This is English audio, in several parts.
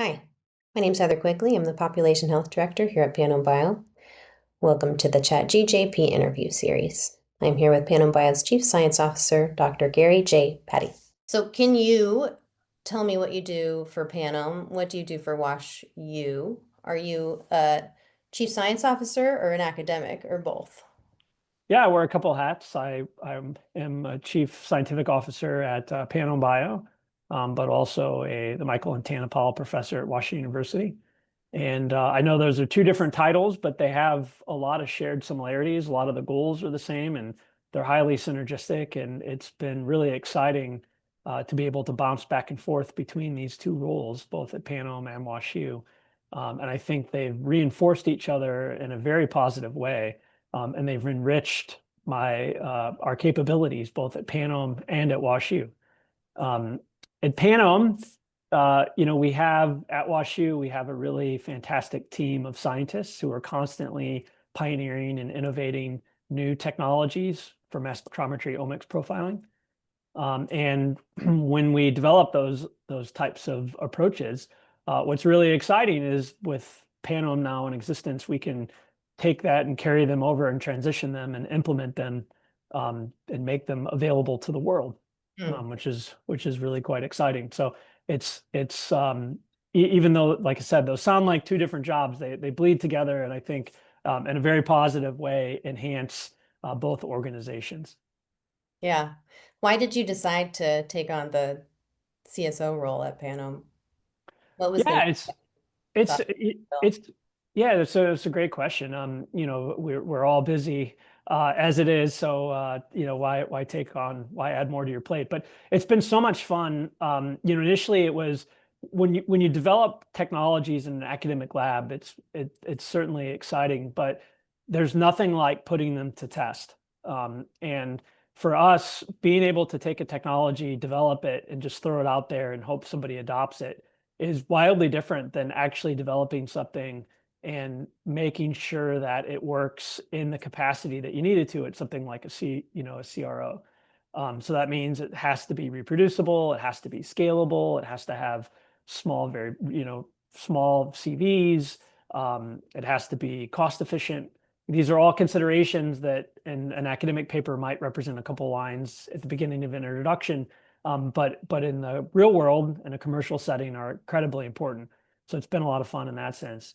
Hi, my name's Heather Quigley. I'm the Population Health Director here at Panome Bio. Welcome to the ChatGJP interview series. I'm here with Panome Bio's Chief Science Officer, Dr. Gary J. Patti. So can you tell me what you do for Panome? What do you do for Wash U? Are you a Chief Science Officer or an academic or both? Yeah, I wear a couple hats. I am a chief scientific officer at Panome Bio, but also the Michael and Tana Powell professor at Washington University. And I know those are two different titles, but they have a lot of shared similarities. A lot of the goals are the same, and they're highly synergistic. And it's been really exciting to be able to bounce back and forth between these two roles, both at Panome and WashU. And I think they've reinforced each other in a very positive way. And they've enriched our capabilities both at Panome and at WashU. At Panome, we have at WashU, we have a really fantastic team of scientists who are constantly pioneering and innovating new technologies for mass spectrometry omics profiling. And when we develop those types of approaches, what's really exciting is with Panome now in existence, we can take that and carry them over and transition them and implement them and make them available to the world, which is really quite exciting. So even though, like I said, those sound like two different jobs, they bleed together, and I think in a very positive way enhance both organizations. Yeah. Why did you decide to take on the CSO role at Panome? What was the Yeah, it's thought? it's yeah, it's a great question. We're all busy as it is, so why add more to your plate? But it's been so much fun. Initially it was when you develop technologies in an academic lab, it's certainly exciting, but there's nothing like putting them to test. And for us, being able to take a technology, develop it, and just throw it out there and hope somebody adopts it is wildly different than actually developing something and making sure that it works in the capacity that you need it to at something like a CRO. So that means it has to be reproducible, it has to be scalable, it has to have small CVs, it has to be cost efficient. These are all considerations that in an academic paper might represent a couple lines at the beginning of an introduction, but in the real world, in a commercial setting, are incredibly important. So it's been a lot of fun in that sense.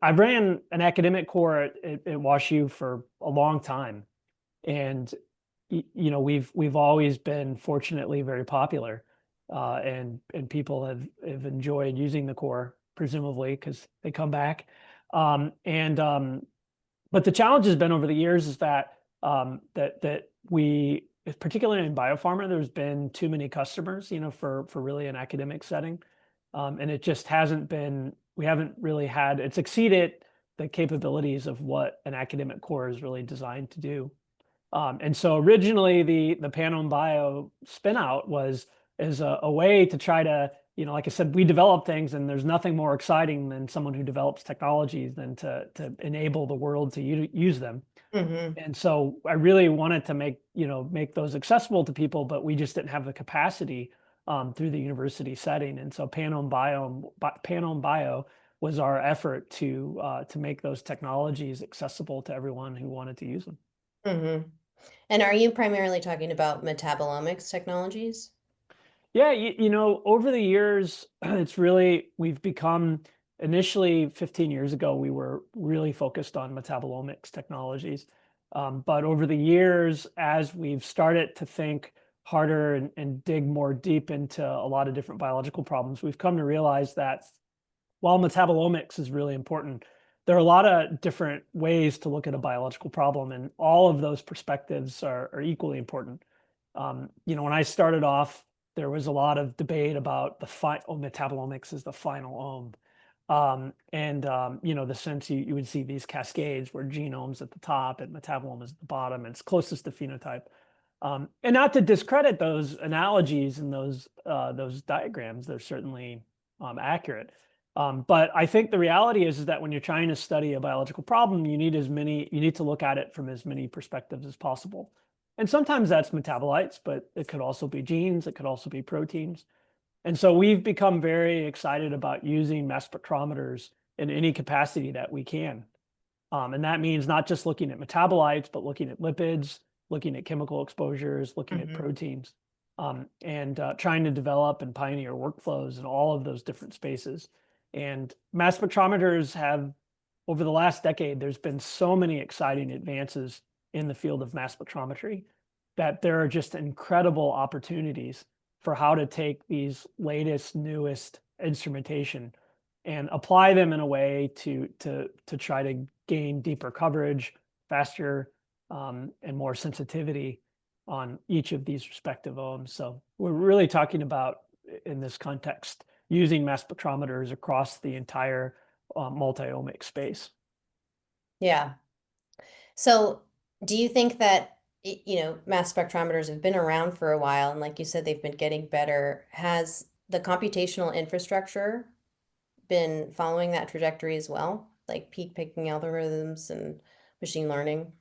I ran an academic core at WashU for a long time, and we've always been fortunately very popular, and people have enjoyed using the core, presumably because they come back. But the challenge has been over the years is that we, particularly in biopharma, there's been too many customers, for really an academic setting, and it just hasn't been. We haven't really had. It's exceeded the capabilities of what an academic core is really designed to do. And so originally the Panome Bio spinout was as a way to try to, like I said, we develop things, and there's nothing more exciting than someone who develops technologies than to enable the world to use them. Mm-hmm. And so I really wanted to make those accessible to people, but we just didn't have the capacity through the university setting. And so Panome Bio was our effort to make those technologies accessible to everyone who wanted to use them. Mm-hmm. And are you primarily talking about metabolomics technologies? Yeah, over the years, we've become, initially 15 years ago, we were really focused on metabolomics technologies. But over the years, as we've started to think harder and dig more deep into a lot of different biological problems, we've come to realize that while metabolomics is really important, there are a lot of different ways to look at a biological problem, and all of those perspectives are equally important. When I started off, there was a lot of debate about metabolomics is the final ohm. The sense you would see these cascades where genome's at the top and metabolome is at the bottom, and it's closest to phenotype. And not to discredit those analogies and those diagrams, they're certainly accurate. But I think the reality is that when you're trying to study a biological problem, you need to look at it from as many perspectives as possible. And sometimes that's metabolites, but it could also be genes, it could also be proteins. And so we've become very excited about using mass spectrometers in any capacity that we can. And that means not just looking at metabolites, but looking at lipids, looking at chemical exposures, looking at proteins, and trying to develop and pioneer workflows in all of those different spaces. And mass spectrometers have, over the last decade, there's been so many exciting advances in the field of mass spectrometry that there are just incredible opportunities for how to take these latest, newest instrumentation and apply them in a way to try to gain deeper coverage, faster, and more sensitivity on each of these respective ohms. So we're really talking about, in this context, using mass spectrometers across the entire multi-omic space. Yeah. So do you think that, mass spectrometers have been around for a while, and like you said, they've been getting better. Has the computational infrastructure been following that trajectory as well? Like peak picking algorithms and machine learning?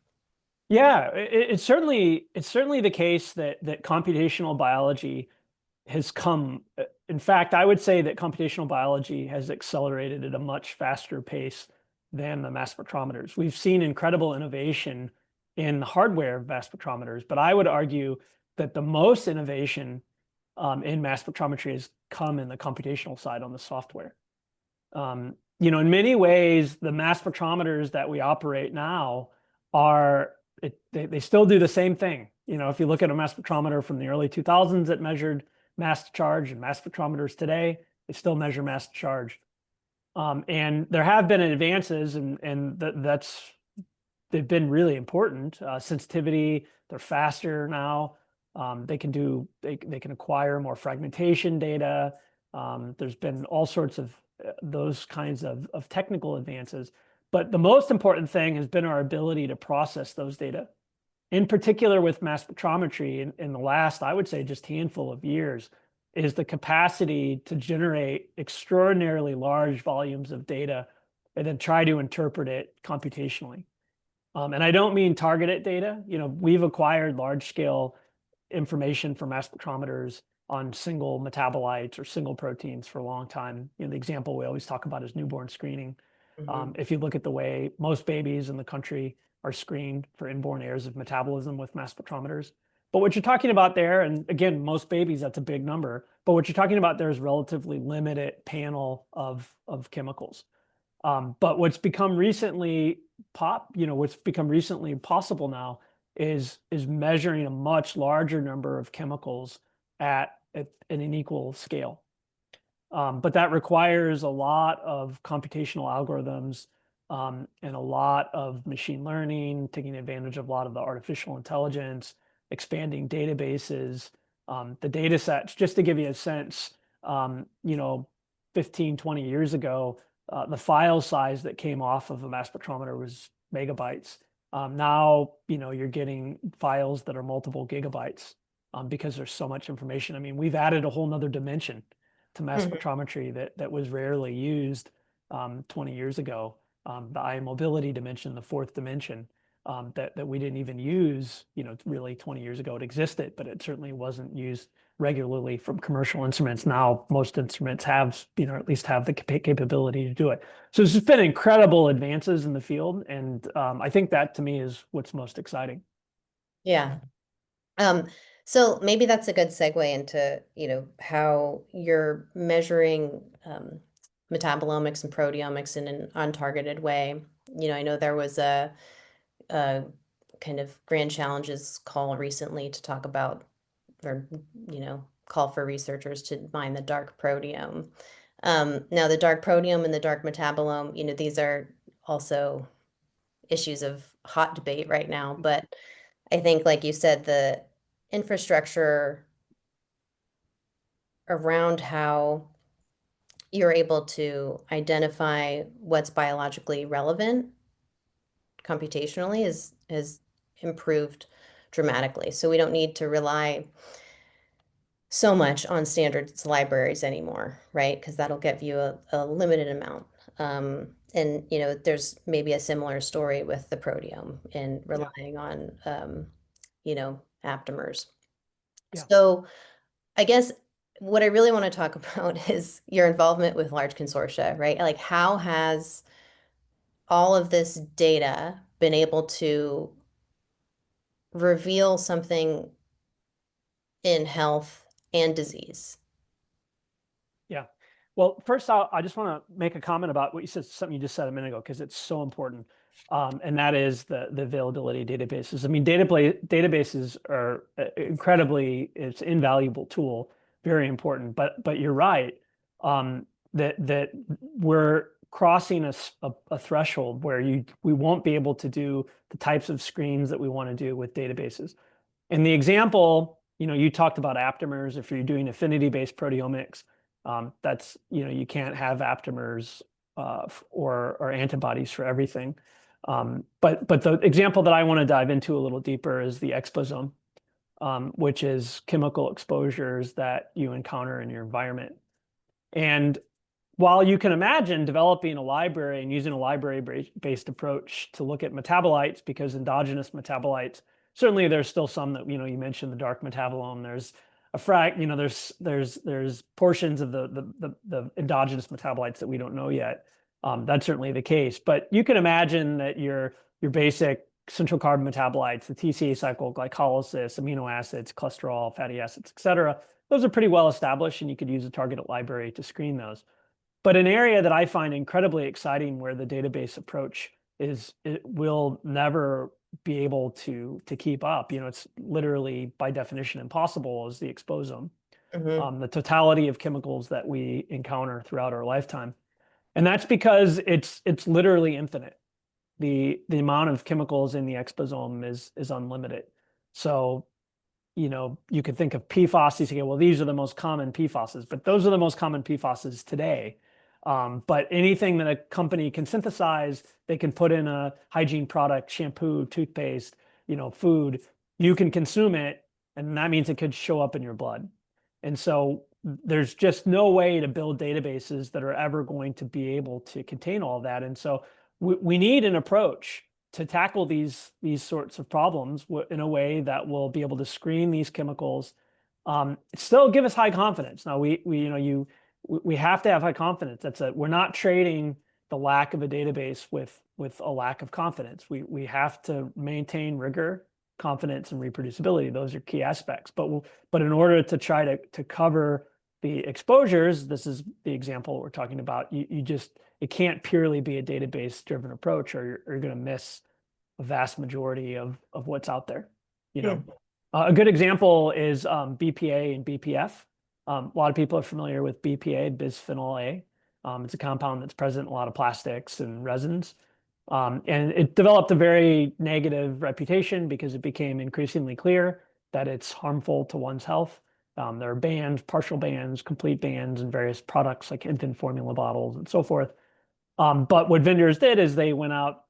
Yeah, it's certainly the case that computational biology has come. In fact, I would say that computational biology has accelerated at a much faster pace than the mass spectrometers. We've seen incredible innovation in the hardware of mass spectrometers, but I would argue that the most innovation in mass spectrometry has come in the computational side on the software. In many ways, the mass spectrometers that we operate now they still do the same thing. If you look at a mass spectrometer from the early 2000s that measured mass charge, and mass spectrometers today, they still measure mass charge. And there have been advances, and they've been really important. Sensitivity, they're faster now. They can acquire more fragmentation data. There's been all sorts of those kinds of technical advances. But the most important thing has been our ability to process those data. In particular with mass spectrometry in the last, I would say, just handful of years, is the capacity to generate extraordinarily large volumes of data and then try to interpret it computationally. And I don't mean targeted data. We've acquired large scale information from mass spectrometers on single metabolites or single proteins for a long time. The example we always talk about is newborn screening. If you look at the way most babies in the country are screened for inborn errors of metabolism with mass spectrometers. But what you're talking about there, and again, most babies, that's a big number, but what you're talking about there is relatively limited panel of chemicals. But what's become recently possible now is measuring a much larger number of chemicals at an equal scale. But that requires a lot of computational algorithms and a lot of machine learning, taking advantage of a lot of the artificial intelligence, expanding databases, the data sets. Just to give you a sense, 15, 20 years ago, the file size that came off of a mass spectrometer was megabytes. Now, you're getting files that are multiple gigabytes because there's so much information. I mean, we've added a whole nother dimension to mass spectrometry that was rarely used 20 years ago. The eye mobility dimension, the fourth dimension, that we didn't even use, really 20 years ago. It existed, but it certainly wasn't used regularly from commercial instruments. Now, most instruments have, at least have the capability to do it. So there's just been incredible advances in the field. And I think that to me is what's most exciting. Yeah. So maybe that's a good segue into, how you're measuring metabolomics and proteomics in an untargeted way. I know there was a kind of grand challenges call recently to talk about, or, call for researchers to mine the dark proteome. Now the dark proteome and the dark metabolome, these are also issues of hot debate right now, but I think, like you said, the infrastructure around how you're able to identify what's biologically relevant computationally is improved dramatically. So we don't need to rely so much on standards libraries anymore, right? Because that'll give you a limited amount. And there's maybe a similar story with the proteome and Yeah. relying on aptamers. Yeah. So I guess what I really want to talk about is your involvement with large consortia, right? Like, how has all of this data been able to reveal something in health and disease? Yeah. Well, first, I just want to make a comment about what you said, something you just said a minute ago, because it's so important. And that is the availability of databases. I mean, databases are incredibly, it's an invaluable tool, very important. But you're right, that we're crossing a threshold where we won't be able to do the types of screens that we want to do with databases. In the example, you talked about aptamers. If you're doing affinity-based proteomics, that's, you can't have aptamers or antibodies for everything. But the example that I want to dive into a little deeper is the exposome, which is chemical exposures that you encounter in your environment. And while you can imagine developing a library and using a library-based approach to look at metabolites, because endogenous metabolites, certainly there's still some that, you mentioned the dark metabolome. There's there's portions of the endogenous metabolites that we don't know yet. That's certainly the case. But you can imagine that your basic central carbon metabolites, the TCA cycle, glycolysis, amino acids, cholesterol, fatty acids, et cetera, those are pretty well established, and you could use a targeted library to screen those. But an area that I find incredibly exciting where the database approach it will never be able to keep up. It's literally by definition impossible, is the exposome, Hmm. the totality of chemicals that we encounter throughout our lifetime. And that's because it's literally infinite. The amount of chemicals in the exposome is unlimited. So you could think of PFAS, you say, well, these are the most common PFASs, but those are the most common PFASs today. But anything that a company can synthesize, they can put in a hygiene product, shampoo, toothpaste, food, you can consume it, and that means it could show up in your blood. And so there's just no way to build databases that are ever going to be able to contain all of that. And so we need an approach to tackle these sorts of problems in a way that will be able to screen these chemicals, still give us high confidence. Now we have to have high confidence. We're not trading the lack of a database with a lack of confidence. We have to maintain rigor, confidence, and reproducibility. Those are key aspects. But in order to try to cover the exposures, this is the example we're talking about. It can't purely be a database-driven approach, or you're going to miss a vast majority of what's out there. Hmm. A good example is BPA and BPF. A lot of people are familiar with BPA, bisphenol A. It's a compound that's present in a lot of plastics and resins. And it developed a very negative reputation because it became increasingly clear that it's harmful to one's health. There are bans, partial bans, complete bans in various products like infant formula bottles and so forth. But what vendors did is they went out,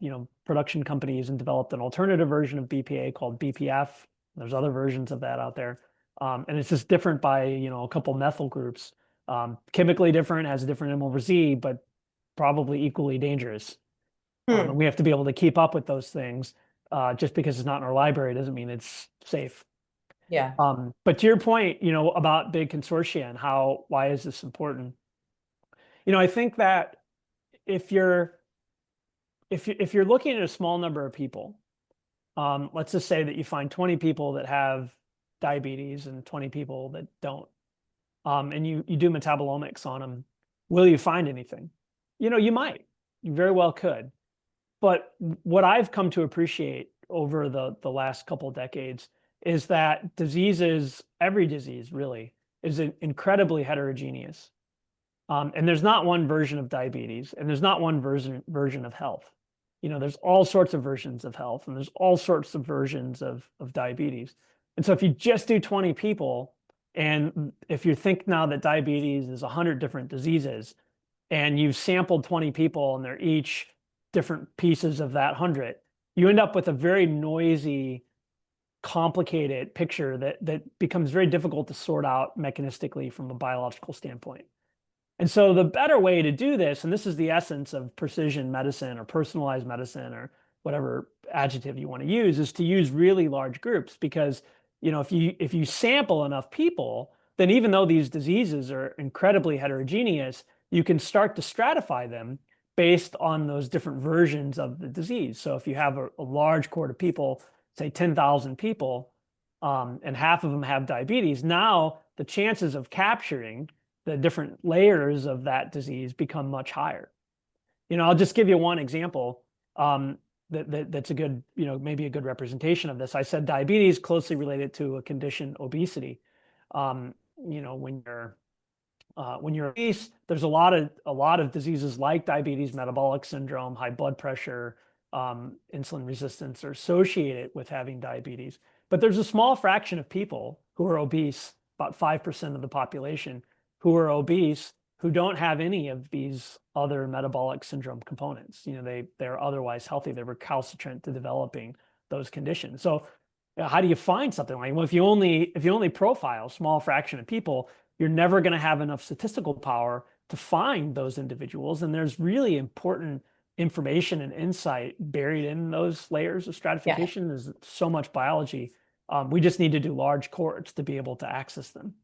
production companies, and developed an alternative version of BPA called BPF. There's other versions of that out there. And it's just different by, a couple methyl groups. Chemically different, has a different M over Z, but probably equally dangerous. And Hmm. we have to be able to keep up with those things. Just because it's not in our library doesn't mean it's safe. Yeah. But to your point, about big consortia and why is this important? I think that if you're if you're looking at a small number of people, let's just say that you find 20 people that have diabetes and 20 people that don't, and you do metabolomics on them, will you find anything? You might, you very well could. But what I've come to appreciate over the last couple of decades is that every disease really, is incredibly heterogeneous. And there's not one version of diabetes, and there's not one version of health. There's all sorts of versions of health, and there's all sorts of versions of diabetes. And so if you just do 20 people, and if you think now that diabetes is 100 different diseases, and you've sampled 20 people and they're each different pieces of that 100, you end up with a very noisy, complicated picture that becomes very difficult to sort out mechanistically from a biological standpoint. And so the better way to do this, and this is the essence of precision medicine or personalized medicine or whatever adjective you want to use, is to use really large groups. Because if you sample enough people, then even though these diseases are incredibly heterogeneous, you can start to stratify them based on those different versions of the disease. So if you have a large cohort of people, say 10,000 people, and half of them have diabetes, now the chances of capturing the different layers of that disease become much higher. I'll just give you one example that's a good, maybe a good representation of this. I said diabetes closely related to a condition, obesity. When you're obese, there's a lot of diseases like diabetes, metabolic syndrome, high blood pressure, insulin resistance are associated with having diabetes. But there's a small fraction of people who are obese, about 5% of the population, who are obese, who don't have any of these other metabolic syndrome components. They're otherwise healthy. They're recalcitrant to developing those conditions. So how do you find something like, well, if you only profile a small fraction of people, you're never going to have enough statistical power to find those individuals. And there's really important information and insight buried in those layers of stratification. There's so much biology. We just need to do large cohorts to be able to access them.